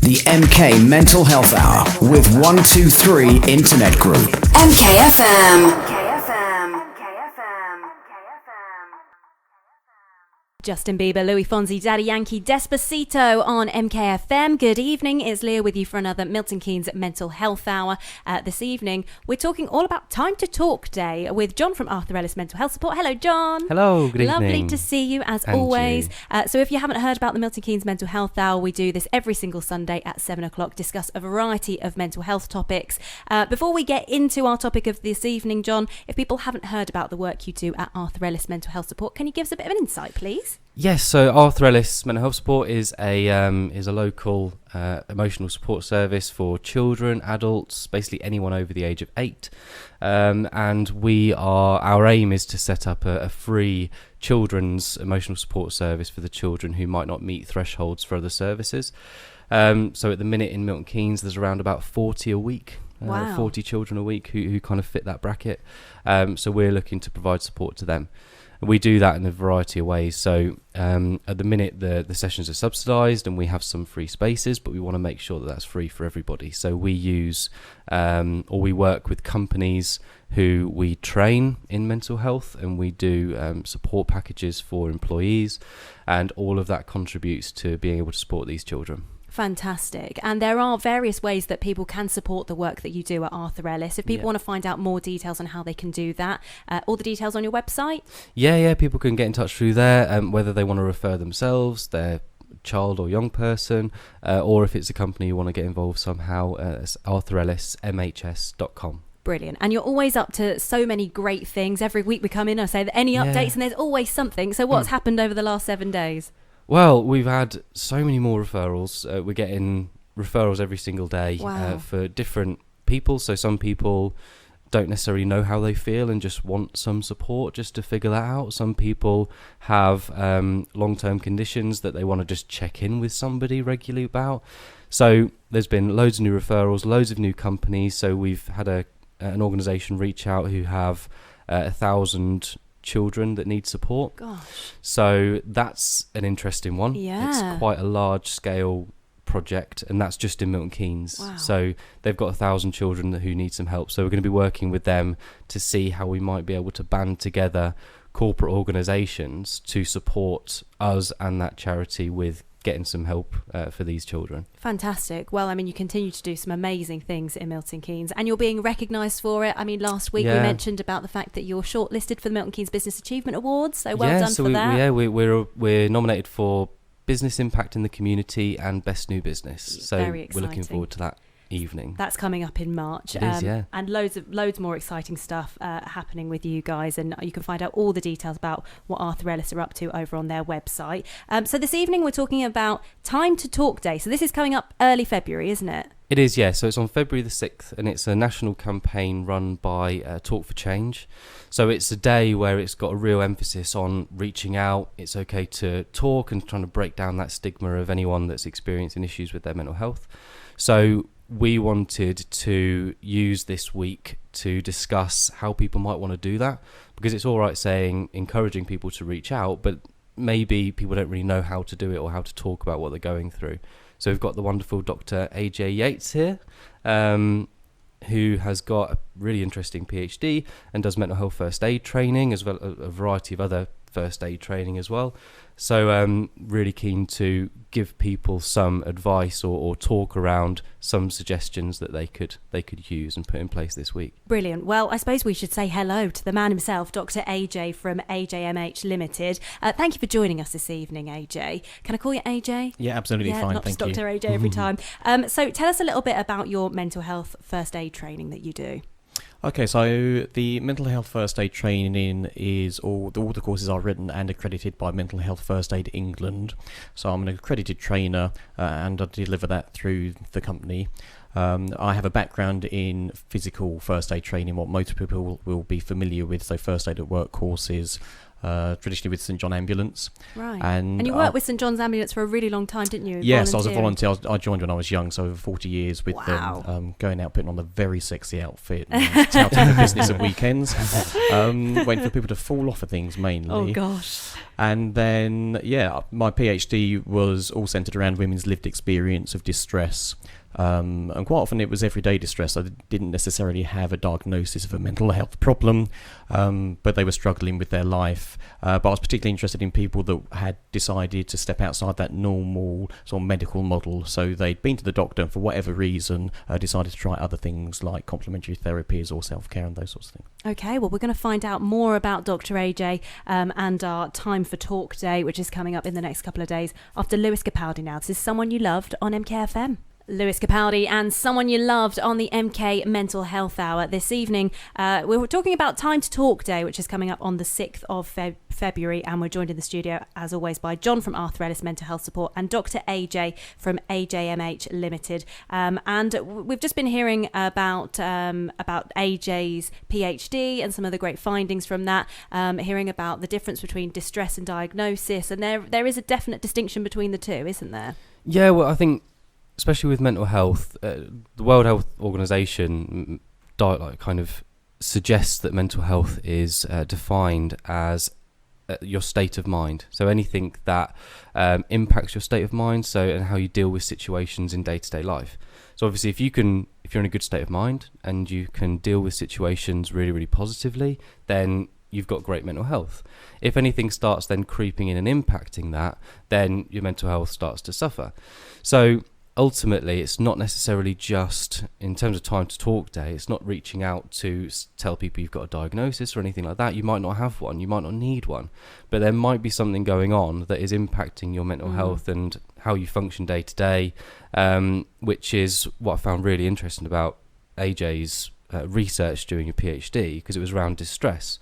The MK Mental Health Hour with 123 Internet Group. MKFM. Justin Bieber, Louis Fonsi, Daddy Yankee, Despacito on MKFM. Good evening, it's Lia with you for another Milton Keynes Mental Health Hour. This evening, we're talking all about Time to Talk Day with Jon from Arthur Ellis Mental Health Support. Hello, Jon. Hello, good Lovely evening. to see you as And always. you. So if you haven't heard about the Milton Keynes Mental Health Hour, we do this every single Sunday at 7 o'clock, discuss a variety of mental health topics. Before we get into our topic of this evening, Jon, if people haven't heard about the work you do at Arthur Ellis Mental Health Support, can you give us a bit of an insight, please? Yes, so Arthur Ellis Mental Health Support is a local emotional support service for children, adults, basically anyone over the age of 8. And our aim is to set up a free children's emotional support service for the children who might not meet thresholds for other services. So at the minute in Milton Keynes, there's around about 40 a week. Wow. 40 children a week who kind of fit that bracket. So we're looking to provide support to them. We do that in a variety of ways. So at the minute, the sessions are subsidised and we have some free spaces, but we want to make sure that that's free for everybody. So we use we work with companies who we train in mental health, and we do support packages for employees, and all of that contributes to being able to support these children. Fantastic. And there are various ways that people can support the work that you do at Arthur Ellis. If people want to find out more details on how they can do that, all the details on your website? Yeah, people can get in touch through there, whether they want to refer themselves, their child or young person, or if it's a company you want to get involved somehow, it's arthurellismhs.com. Brilliant. And you're always up to so many great things. Every week we come in and say that any updates, and there's always something. So what's happened over the last 7 days? Well, we've had so many more referrals. We're getting referrals every single day for different people. So some people don't necessarily know how they feel and just want some support just to figure that out. Some people have long-term conditions that they want to just check in with somebody regularly about. So there's been loads of new referrals, loads of new companies. So we've had an organisation reach out who have 1,000 children that need support. Gosh. So that's an interesting one. Yeah. It's quite a large scale project, and that's just in Milton Keynes. Wow. So they've got 1,000 children who need some help. So we're going to be working with them to see how we might be able to band together corporate organisations to support us and that charity with getting some help for these children. Fantastic. Well, I mean, you continue to do some amazing things in Milton Keynes, and you're being recognised for it. I mean, last week we mentioned about the fact that you're shortlisted for the Milton Keynes Business Achievement Awards, so well done for that. We're nominated for Business Impact in the Community and Best New Business. So Very exciting. We're looking forward to that evening. That's coming up in March. It is, yeah. And loads more exciting stuff happening with you guys, and you can find out all the details about what Arthur Ellis are up to over on their website. So this evening we're talking about Time to Talk Day. So this is coming up early February, isn't it? It is, yeah. So it's on February the 6th, and it's a national campaign run by Talk for Change. So it's a day where it's got a real emphasis on reaching out. It's okay to talk and trying to break down that stigma of anyone that's experiencing issues with their mental health. So we wanted to use this week to discuss how people might want to do that, because it's all right encouraging people to reach out, but maybe people don't really know how to do it or how to talk about what they're going through. So we've got the wonderful Dr. AJ Yates here, who has got a really interesting PhD and does mental health first aid training, as well as a variety of other first aid training as well. So really keen to give people some advice or talk around some suggestions that they could use and put in place this week. Brilliant. Well, I suppose we should say hello to the man himself, Dr. AJ from AJMH Limited. Thank you for joining us this evening, AJ. Can I call you AJ? Yeah, absolutely fine. Not Thank just you. Dr. AJ every time. So tell us a little bit about your mental health first aid training that you do. Okay, so the mental health first aid training is all the courses are written and accredited by Mental Health First Aid England. So I'm an accredited trainer and I deliver that through the company. I have a background in physical first aid training, what most people will be familiar with, so first aid at work courses, traditionally with St John Ambulance. Right. And you worked with St John's Ambulance for a really long time, didn't you? Yes, I was a volunteer. I joined when I was young, so over 40 years with Wow. them, going out, putting on the very sexy outfit, and touting the business at weekends, waiting for people to fall off of things mainly. Oh, gosh. And then, my PhD was all centred around women's lived experience of distress. And quite often it was everyday distress. I didn't necessarily have a diagnosis of a mental health problem, but they were struggling with their life. But I was particularly interested in people that had decided to step outside that normal sort of medical model. So they'd been to the doctor and for whatever reason decided to try other things like complementary therapies or self-care and those sorts of things. Okay, well, we're going to find out more about Dr. AJ and our Time for Talk Day, which is coming up in the next couple of days after Lewis Capaldi now. This is Someone You Loved on MKFM. Lewis Capaldi and Someone You Loved on the MK Mental Health Hour this evening. We were talking about Time to Talk Day, which is coming up on the 6th of February, and we're joined in the studio, as always, by Jon from Arthur Ellis Mental Health Support and Dr. AJ from AJMH Limited. And we've just been hearing about AJ's PhD and some of the great findings from that, hearing about the difference between distress and diagnosis, and there is a definite distinction between the two, isn't there? Yeah, well, I think especially with mental health, the World Health Organization kind of suggests that mental health is defined as your state of mind. So anything that impacts your state of mind, and how you deal with situations in day-to-day life. So obviously, if you're in a good state of mind and you can deal with situations really, really positively, then you've got great mental health. If anything starts then creeping in and impacting that, then your mental health starts to suffer. So ultimately, it's not necessarily just, in terms of Time to Talk Day, it's not reaching out to tell people you've got a diagnosis or anything like that. You might not have one, you might not need one, but there might be something going on that is impacting your mental health and how you function day to day, which is what I found really interesting about AJ's research during your PhD, because it was around distress.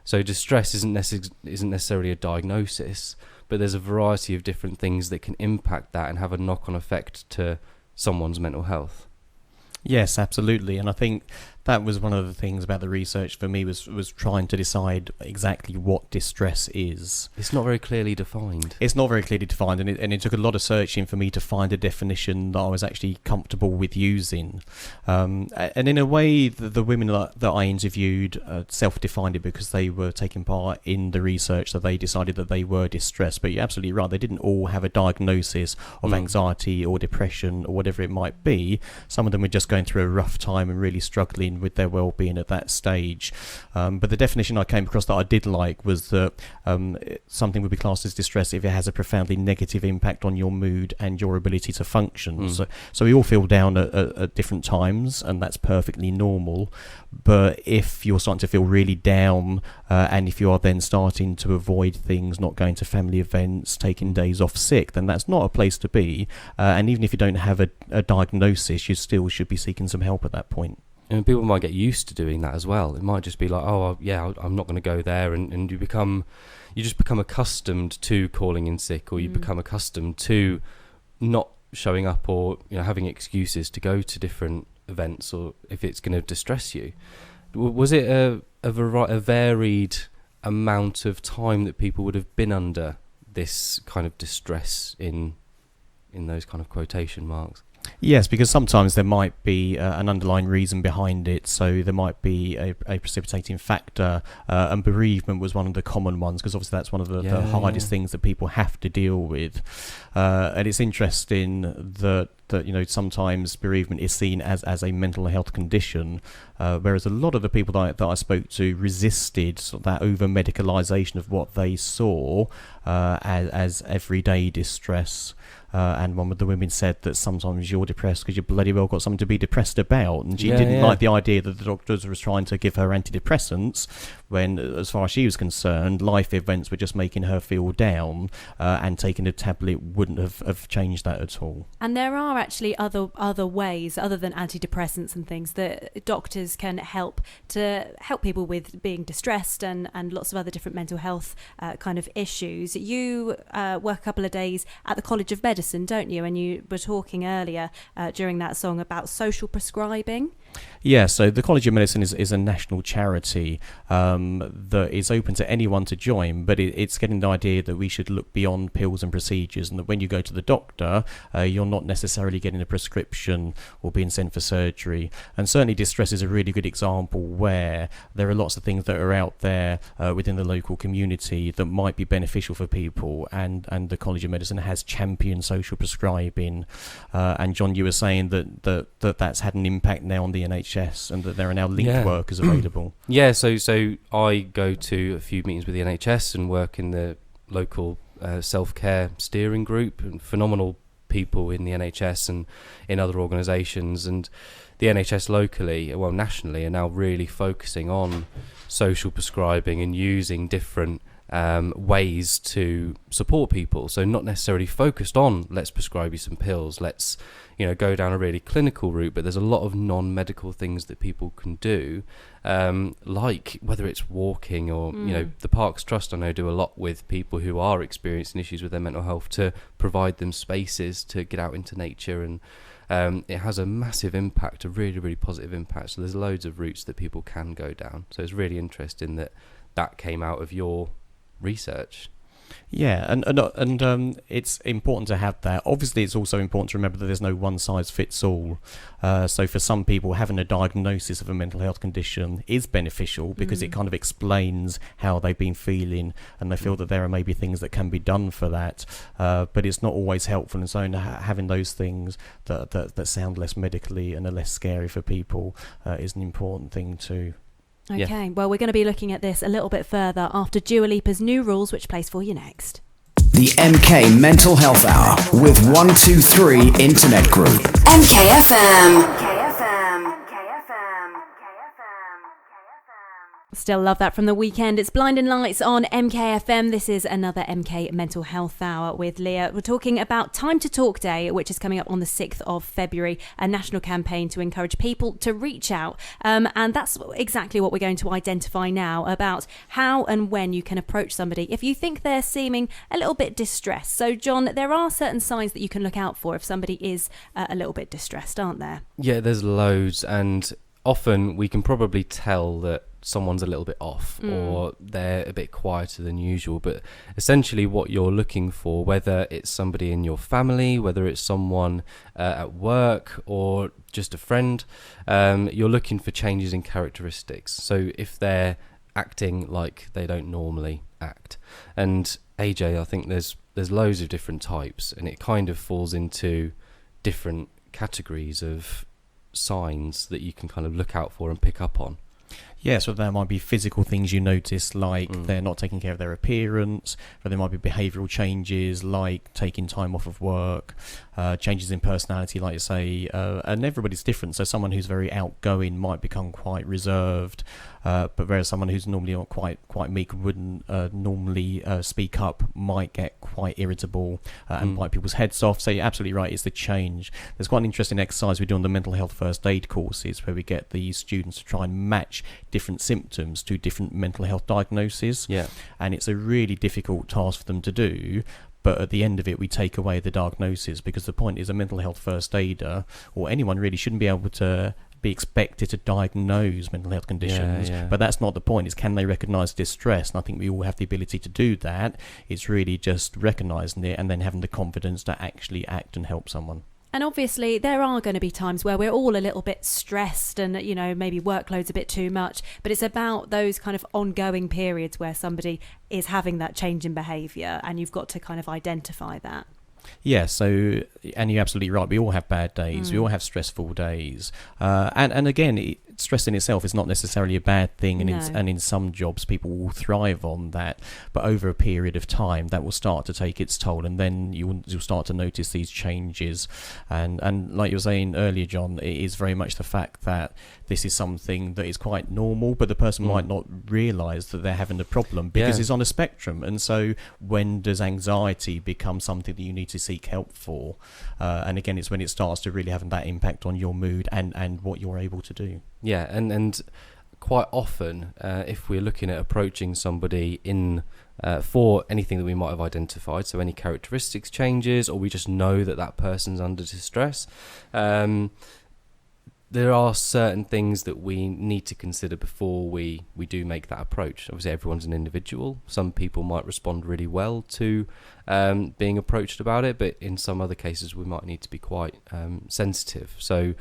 So distress isn't necessarily a diagnosis, but there's a variety of different things that can impact that and have a knock-on effect to someone's mental health. Yes, absolutely. And I think that was one of the things about the research for me was trying to decide exactly what distress is. It's not very clearly defined. It's not very clearly defined, and it took a lot of searching for me to find a definition that I was actually comfortable with using. And in a way, the women that I interviewed self-defined it because they were taking part in the research, so they decided that they were distressed. But you're absolutely right, they didn't all have a diagnosis of anxiety or depression or whatever it might be. Some of them were just going through a rough time and really struggling with their well-being at that stage. But the definition I came across that I did like was that something would be classed as distress if it has a profoundly negative impact on your mood and your ability to function. So we all feel down at different times, and that's perfectly normal. But if you're starting to feel really down, and if you are then starting to avoid things, not going to family events, taking days off sick, then that's not a place to be. And even if you don't have a diagnosis, you still should be seeking some help at that point. And people might get used to doing that as well. It might just be like, oh, yeah, I'm not going to go there, and you just become accustomed to calling in sick, or you become accustomed to not showing up, or having excuses to go to different events, or if it's going to distress you. Was it a varied amount of time that people would have been under this kind of distress in those kind of quotation marks? Yes, because sometimes there might be an underlying reason behind it. So there might be a precipitating factor, and bereavement was one of the common ones, because obviously that's one of the hardest things that people have to deal with. And it's interesting that sometimes bereavement is seen as a mental health condition, whereas a lot of the people that I spoke to resisted that over-medicalisation of what they saw as everyday distress. And one of the women said that sometimes you're depressed because you bloody well got something to be depressed about, and she didn't like the idea that the doctors was trying to give her antidepressants when, as far as she was concerned, life events were just making her feel down, and taking a tablet wouldn't have changed that at all. And there are actually other ways other than antidepressants and things that doctors can help people with being distressed and lots of other different mental health kind of issues. You work a couple of days at the College of Medicine, don't you? And you were talking earlier during that song about social prescribing. Yeah, so the College of Medicine is a national charity that is open to anyone to join, but it's getting the idea that we should look beyond pills and procedures, and that when you go to the doctor, you're not necessarily getting a prescription or being sent for surgery. And certainly distress is a really good example where there are lots of things that are out there within the local community that might be beneficial for people, and the College of Medicine has championed social prescribing. And John, you were saying that's had an impact now on the NHS, and that there are now linked workers available. Yeah, so I go to a few meetings with the NHS and work in the local self-care steering group, and phenomenal people in the NHS and in other organisations. And the NHS locally, well nationally, are now really focusing on social prescribing and using different ways to support people. So not necessarily focused on let's prescribe you some pills, let's go down a really clinical route, but there's a lot of non-medical things that people can do, like whether it's walking or the Parks Trust I know do a lot with people who are experiencing issues with their mental health to provide them spaces to get out into nature, and it has a massive impact, a really, really positive impact. So there's loads of routes that people can go down. So it's really interesting that came out of your research. Yeah, and it's important to have that. Obviously, it's also important to remember that there's no one size fits all. So for some people, having a diagnosis of a mental health condition is beneficial because it kind of explains how they've been feeling, and they feel that there are maybe things that can be done for that. But it's not always helpful, and so having those things that sound less medically and are less scary for people is an important thing too. Okay, well, we're going to be looking at this a little bit further after Dua Lipa's New Rules, which plays for you next. The MK Mental Health Hour with 123 Internet Group. MKFM. Still love that from the weekend. It's Blinding Lights on MKFM. This is another MK Mental Health Hour with Lia. We're talking about Time to Talk Day, which is coming up on the 6th of February, a national campaign to encourage people to reach out. And that's exactly what we're going to identify now, about how and when you can approach somebody if you think they're seeming a little bit distressed. So, John, there are certain signs that you can look out for if somebody is a little bit distressed, aren't there? Yeah, there's loads, and often we can probably tell that someone's a little bit off or they're a bit quieter than usual. But essentially what you're looking for, whether it's somebody in your family, whether it's someone at work or just a friend, you're looking for changes in characteristics. So if they're acting like they don't normally act, and AJ, I think there's loads of different types, and it kind of falls into different categories of signs that you can kind of look out for and pick up on. Yeah, so there might be physical things you notice, like they're not taking care of their appearance, or there might be behavioural changes, like taking time off of work, changes in personality, like you say, and everybody's different. So someone who's very outgoing might become quite reserved, but whereas someone who's normally not quite meek, wouldn't normally speak up, might get quite irritable and bite people's heads off. So you're absolutely right, it's the change. There's quite an interesting exercise we do on the mental health first aid courses, where we get the students to try and match different symptoms to different mental health diagnoses. Yeah. And it's a really difficult task for them to do. But at the end of it, we take away the diagnosis, because the point is a mental health first aider, or anyone really, shouldn't be able to be expected to diagnose mental health conditions. Yeah. But that's not the point. It's can they recognise distress? And I think we all have the ability to do that. It's really just recognising it and then having the confidence to actually act and help someone. And obviously there are going to be times where we're all a little bit stressed and, maybe workload's a bit too much, but it's about those kind of ongoing periods where somebody is having that change in behaviour, and you've got to kind of identify that. Yeah, so, and you're absolutely right, we all have bad days, we all have stressful days, and again, stress in itself is not necessarily a bad thing, and in some jobs people will thrive on that, but over a period of time that will start to take its toll, and then you'll start to notice these changes, and like you were saying earlier, John, it is very much the fact that this is something that is quite normal, but the person might not realise that they're having a problem because it's on a spectrum. And so when does anxiety become something that you need to seek help for? And again, it's when it starts to really having that impact on your mood and what you're able to do. Yeah, and quite often, if we're looking at approaching somebody in for anything that we might have identified, so any characteristics changes, or we just know that person's under distress, there are certain things that we need to consider before we do make that approach. Obviously, everyone's an individual. Some people might respond really well to being approached about it, but in some other cases, we might need to be quite sensitive. So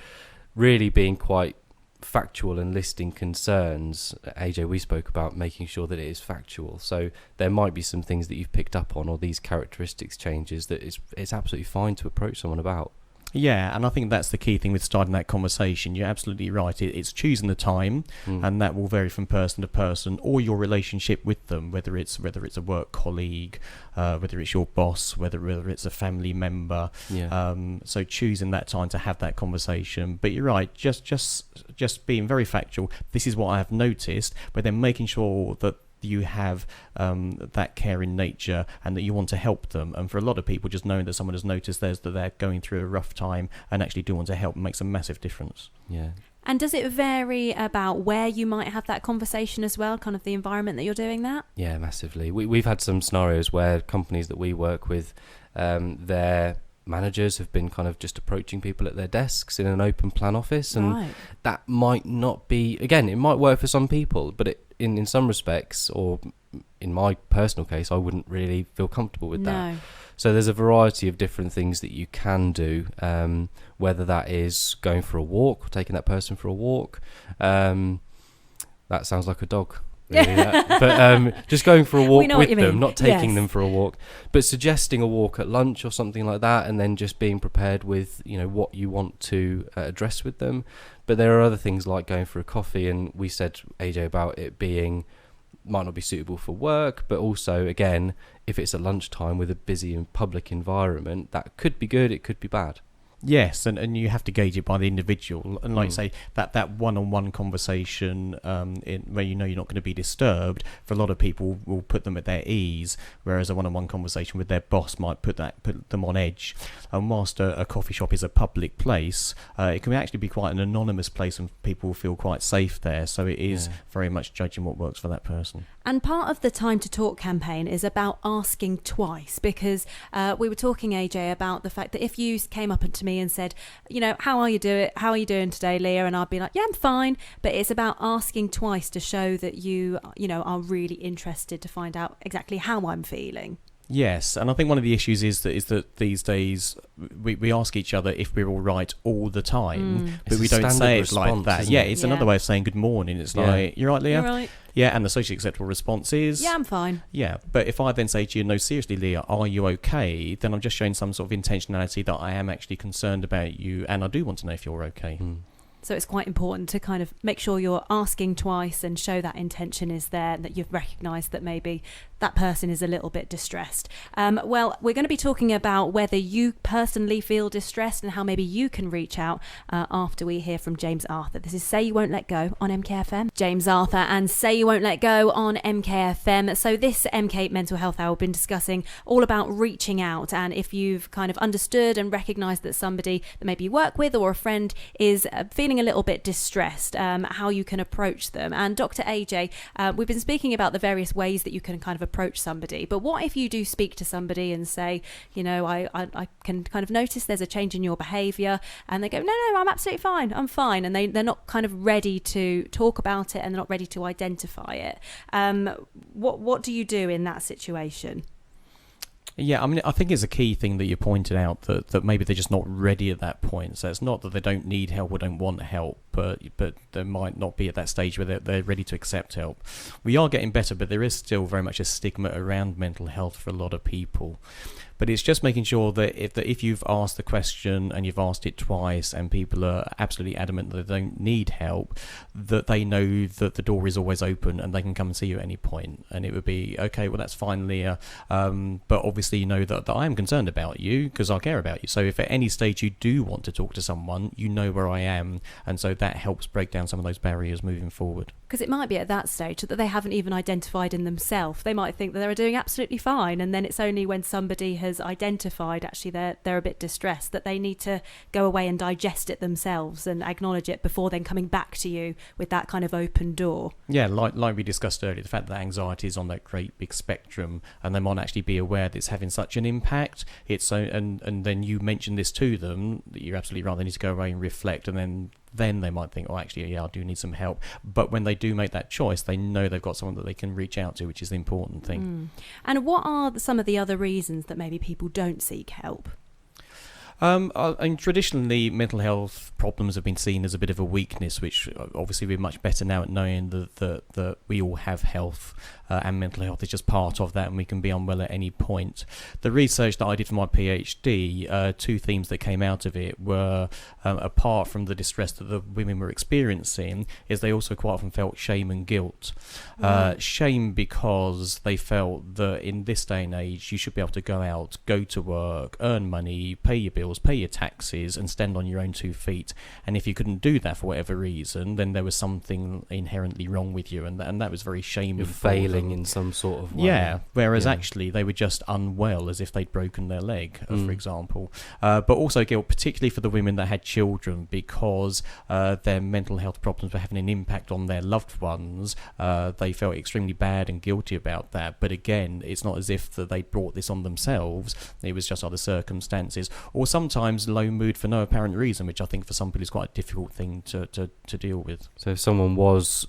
really being quite factual and listing concerns. AJ, we spoke about making sure that it is factual. So there might be some things that you've picked up on, or these characteristics changes that it's absolutely fine to approach someone about. Yeah, and I think that's the key thing with starting that conversation. You're absolutely right. It's choosing the time, and that will vary from person to person, or your relationship with them, whether it's a work colleague, whether it's your boss, whether it's a family member. Yeah. So choosing that time to have that conversation. But you're right, just being very factual. This is what I have noticed, but then making sure that you have that care in nature and that you want to help them. And for a lot of people, just knowing that someone has noticed that they're going through a rough time and actually do want to help makes a massive difference. Yeah. And does it vary about where you might have that conversation as well, kind of the environment that you're doing that? Yeah, massively. We've had some scenarios where companies that we work with, their managers have been kind of just approaching people at their desks in an open plan office, and that might not be, again, it might work for some people, but in some respects, or in my personal case, I wouldn't really feel comfortable with that. So there's a variety of different things that you can do, whether that is going for a walk, or taking that person for a walk. That sounds like a dog. Really, but just going for a walk with them, not taking them for a walk, but suggesting a walk at lunch or something like that, and then just being prepared with what you want to address with them. But there are other things like going for a coffee, and we said, AJ, about it being might not be suitable for work, but also, again, if it's at lunchtime with a busy and public environment, that could be good, it could be bad. Yes, and you have to gauge it by the individual. And like say, that one-on-one conversation where you're not going to be disturbed, for a lot of people will put them at their ease, whereas a one-on-one conversation with their boss might put them on edge. And whilst a coffee shop is a public place, it can actually be quite an anonymous place, and people feel quite safe there. So it is very much judging what works for that person. And part of the Time to Talk campaign is about asking twice, because we were talking, AJ, about the fact that if you came up to me and said, how are you doing today, Lia? And I'd be like, yeah, I'm fine. But it's about asking twice to show that you are really interested to find out exactly how I'm feeling. Yes, and I think one of the issues is that these days we ask each other if we're all right all the time, but we don't say it like that. Yeah, it's another way of saying good morning. It's like, you're right, Lia? You're right. Yeah, and the socially acceptable response is... Yeah, I'm fine. Yeah, but if I then say to you, no, seriously, Lia, are you okay? Then I'm just showing some sort of intentionality that I am actually concerned about you, and I do want to know if you're okay. So it's quite important to kind of make sure you're asking twice and show that intention is there, and that you've recognised that maybe that person is a little bit distressed. Well, we're going to be talking about whether you personally feel distressed and how maybe you can reach out after we hear from James Arthur. This is Say You Won't Let Go on MKFM. James Arthur and Say You Won't Let Go on MKFM. So this MK Mental Health Hour, we've been discussing all about reaching out, and if you've kind of understood and recognised that somebody that maybe you work with or a friend is feeling a little bit distressed, how you can approach them. And Dr. AJ, we've been speaking about the various ways that you can kind of approach somebody, but what if you do speak to somebody and say, I can kind of notice there's a change in your behaviour, and they go, no, I'm absolutely fine, I'm fine, and they're not kind of ready to talk about it, and they're not ready to identify it. What do you do in that situation? Yeah, I mean, I think it's a key thing that you pointed out, that maybe they're just not ready at that point. So it's not that they don't need help or don't want help, but they might not be at that stage where they're ready to accept help. We are getting better, but there is still very much a stigma around mental health for a lot of people. But it's just making sure that if you've asked the question and you've asked it twice and people are absolutely adamant that they don't need help, that they know that the door is always open and they can come and see you at any point. And it would be, okay, well, that's fine, Lia. But obviously you know that I am concerned about you because I care about you. So if at any stage you do want to talk to someone, you know where I am. And so that helps break down some of those barriers moving forward. Because it might be at that stage that they haven't even identified in themselves. They might think that they're doing absolutely fine, and then it's only when somebody has identified actually they're a bit distressed that they need to go away and digest it themselves and acknowledge it before then coming back to you with that kind of open door. Yeah, like we discussed earlier, the fact that anxiety is on that great big spectrum, and they might actually be aware that it's having such an impact. It's so, and then you mention this to them, that you're absolutely right, they need to go away and reflect, and then then they might think, oh, actually, yeah, I do need some help. But when they do make that choice, they know they've got someone that they can reach out to, which is the important thing. And what are some of the other reasons that maybe people don't seek help? And traditionally, mental health problems have been seen as a bit of a weakness, which obviously we're much better now at knowing that we all have health, and mental health is just part of that, and we can be unwell at any point. The research that I did for my PhD, two themes that came out of it were, apart from the distress that the women were experiencing, is they also quite often felt shame and guilt. Shame because they felt that in this day and age, you should be able to go out, go to work, earn money, pay your bills, pay your taxes, and stand on your own 2 feet. And if you couldn't do that for whatever reason, then there was something inherently wrong with you, and that was very shameful. You're failing in some sort of way. Yeah, whereas actually they were just unwell, as if they'd broken their leg, for example. But also guilt, particularly for the women that had children, because their mental health problems were having an impact on their loved ones. They felt extremely bad and guilty about that. But again, it's not as if that they brought this on themselves. It was just other circumstances. Or sometimes low mood for no apparent reason, which I think for some people is quite a difficult thing to deal with. So if someone was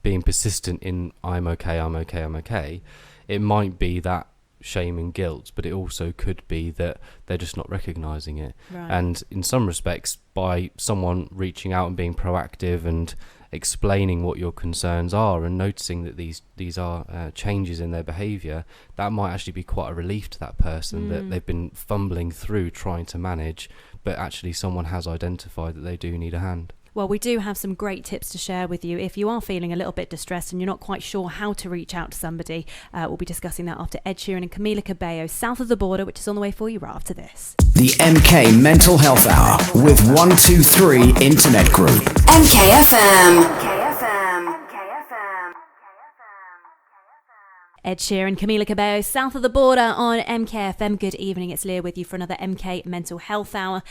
being persistent in I'm okay, it might be that shame and guilt, but it also could be that they're just not recognising it. Right. And in some respects, by someone reaching out and being proactive and explaining what your concerns are and noticing that these are changes in their behaviour, that might actually be quite a relief to that person that they've been fumbling through trying to manage, but actually someone has identified that they do need a hand. Well, we do have some great tips to share with you if you are feeling a little bit distressed and you're not quite sure how to reach out to somebody. We'll be discussing that after Ed Sheeran and Camila Cabello, South of the Border, which is on the way for you right after this. The MK Mental Health Hour with 123 Internet Group. MKFM. Ed Sheeran, Camila Cabello, South of the Border on MKFM. Good evening, it's Lia with you for another MK Mental Health Hour.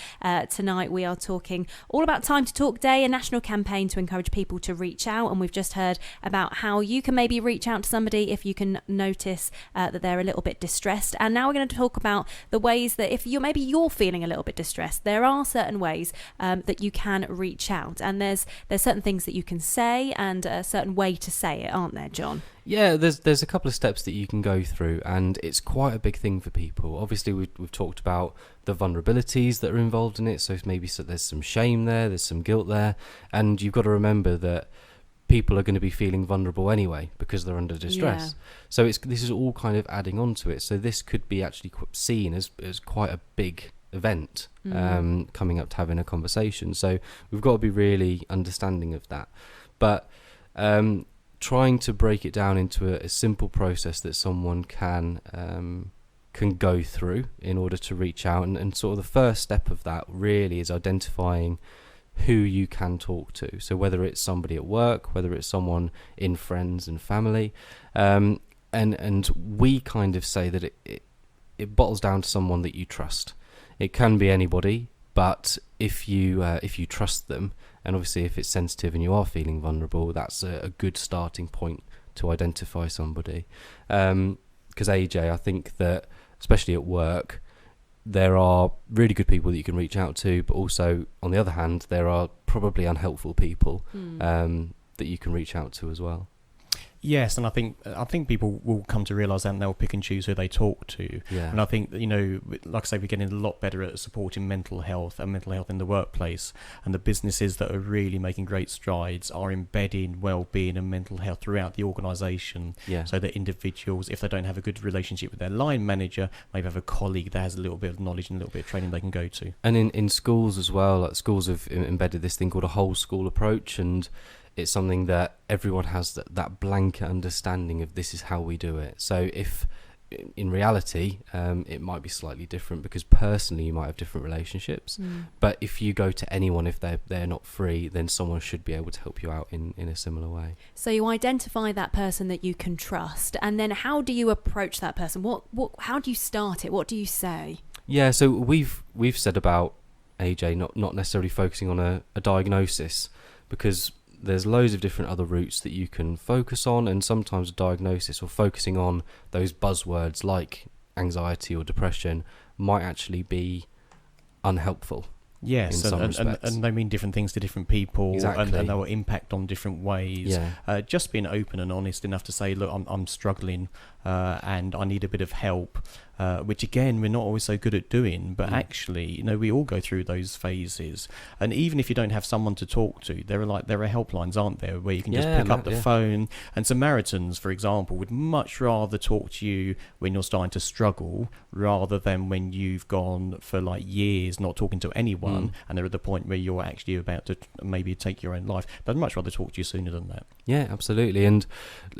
Tonight we are talking all about Time to Talk Day, a national campaign to encourage people to reach out, and we've just heard about how you can maybe reach out to somebody if you can notice that they're a little bit distressed. And now we're going to talk about the ways that if you're feeling a little bit distressed, there are certain ways that you can reach out, and there's certain things that you can say and a certain way to say it, aren't there, John? Yeah, there's a couple of steps that you can go through, and it's quite a big thing for people. Obviously, we've talked about the vulnerabilities that are involved in it, so there's some shame there, there's some guilt there, and you've got to remember that people are going to be feeling vulnerable anyway because they're under distress. Yeah. So this is all kind of adding on to it. So this could be actually seen as quite a big event coming up to having a conversation. So we've got to be really understanding of that. But trying to break it down into a simple process that someone can go through in order to reach out, and sort of the first step of that really is identifying who you can talk to. So whether it's somebody at work, whether it's someone in friends and family, and we kind of say that it bottles down to someone that you trust. It can be anybody, but if you trust them, and obviously if it's sensitive and you are feeling vulnerable, that's a good starting point to identify somebody. Because AJ, I think that especially at work, there are really good people that you can reach out to, but also on the other hand, there are probably unhelpful people that you can reach out to as well. Yes, and I think people will come to realise that, and they'll pick and choose who they talk to. Yeah. And I think, like I say, we're getting a lot better at supporting mental health and mental health in the workplace. And the businesses that are really making great strides are embedding well-being and mental health throughout the organisation. Yeah. So that individuals, if they don't have a good relationship with their line manager, maybe have a colleague that has a little bit of knowledge and a little bit of training they can go to. And in schools as well, like schools have embedded this thing called a whole school approach, and it's something that everyone has that blanket understanding of this is how we do it. So if in reality it might be slightly different because personally you might have different relationships, but if you go to anyone, if they're not free, then someone should be able to help you out in a similar way. So you identify that person that you can trust, and then how do you approach that person? How do you start it? What do you say? Yeah, so we've said about AJ not necessarily focusing on a diagnosis, because there's loads of different other routes that you can focus on, and sometimes a diagnosis or focusing on those buzzwords like anxiety or depression might actually be unhelpful. Yes, and they mean different things to different people, exactly. and they will impact on different ways. Yeah. Just being open and honest enough to say, look, I'm struggling, and I need a bit of help, which again we're not always so good at doing. But actually, we all go through those phases. And even if you don't have someone to talk to, there are helplines, aren't there, where you can just pick up the phone. And Samaritans, for example, would much rather talk to you when you're starting to struggle, rather than when you've gone for like years not talking to anyone. And they're at the point where you're actually about to maybe take your own life. They'd much rather talk to you sooner than that. Yeah, absolutely. And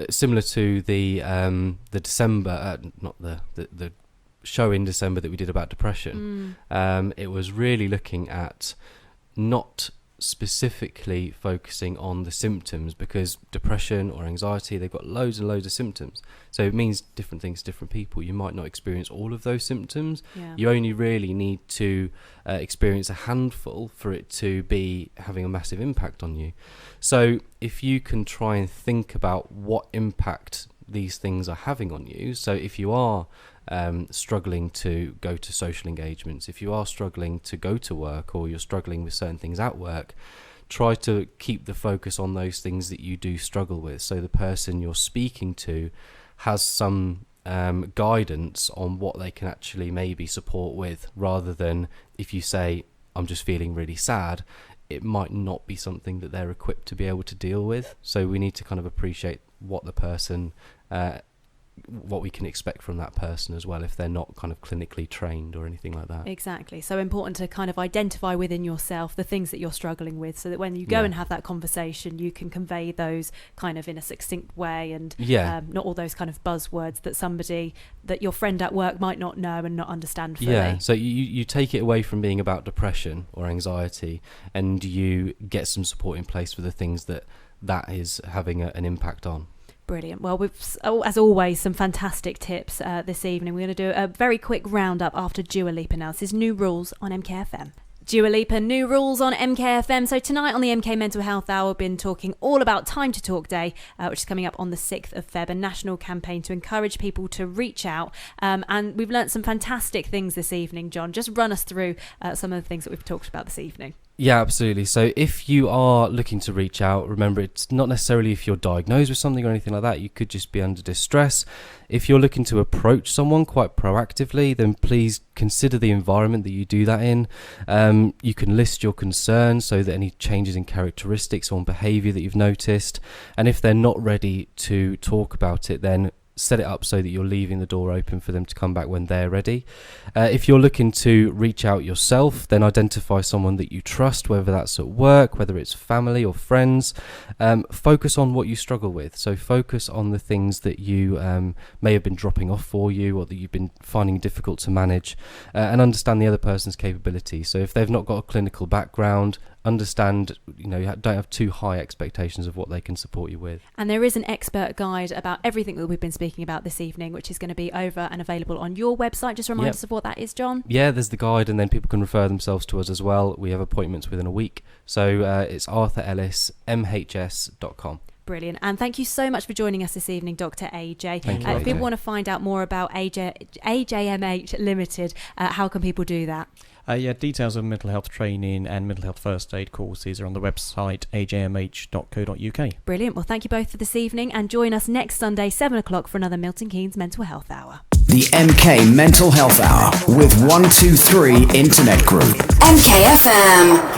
similar to the December, not the show in December that we did about depression, it was really looking at not specifically focusing on the symptoms, because depression or anxiety, they've got loads and loads of symptoms, so it means different things to different people. You might not experience all of those symptoms. You only really need to experience a handful for it to be having a massive impact on you. So if you can try and think about what impact these things are having on you, so if you are struggling to go to social engagements, if you are struggling to go to work, or you're struggling with certain things at work, try to keep the focus on those things that you do struggle with, so the person you're speaking to has some guidance on what they can actually maybe support with, rather than if you say, I'm just feeling really sad, it might not be something that they're equipped to be able to deal with. So we need to kind of appreciate what the person what we can expect from that person as well, if they're not kind of clinically trained or anything like that. Exactly. So important to kind of identify within yourself the things that you're struggling with, so that when you go and have that conversation, you can convey those kind of in a succinct way, and not all those kind of buzzwords that your friend at work might not know and not understand fully. Yeah, so you take it away from being about depression or anxiety, and you get some support in place for the things that is having an impact on. Brilliant. Well, we've, as always, some fantastic tips this evening. We're going to do a very quick roundup after Dua Lipa now. This is New Rules on MKFM. Dua Lipa, New Rules on MKFM. So tonight on the MK Mental Health Hour, we've been talking all about Time to Talk Day, which is coming up on the 6th of Feb, a national campaign to encourage people to reach out. And we've learnt some fantastic things this evening, John. Just run us through some of the things that we've talked about this evening. Yeah, absolutely. So if you are looking to reach out, remember, it's not necessarily if you're diagnosed with something or anything like that. You could just be under distress. If you're looking to approach someone quite proactively, then please consider the environment that you do that in. You can list your concerns, so that any changes in characteristics or behaviour that you've noticed. And if they're not ready to talk about it, then set it up so that you're leaving the door open for them to come back when they're ready. If you're looking to reach out yourself, then identify someone that you trust, whether that's at work, whether it's family or friends. Focus on what you struggle with. So focus on the things that you may have been dropping off for you, or that you've been finding difficult to manage, and understand the other person's capability. So if they've not got a clinical background, understand, don't have too high expectations of what they can support you with. And there is an expert guide about everything that we've been speaking about this evening, which is going to be over and available on your website. Just remind us of what that is, John. Yeah, there's the guide, and then people can refer themselves to us as well. We have appointments within a week. So it's Arthur Ellis, MHS.com. Brilliant. And thank you so much for joining us this evening, Dr. AJ. Thank you, if people want to find out more about AJMH Limited, how can people do that? Details of mental health training and mental health first aid courses are on the website ajmh.co.uk. Brilliant. Well, thank you both for this evening, and join us next Sunday, 7 o'clock, for another Milton Keynes Mental Health Hour. The MK Mental Health Hour with 123 Internet Group. MKFM.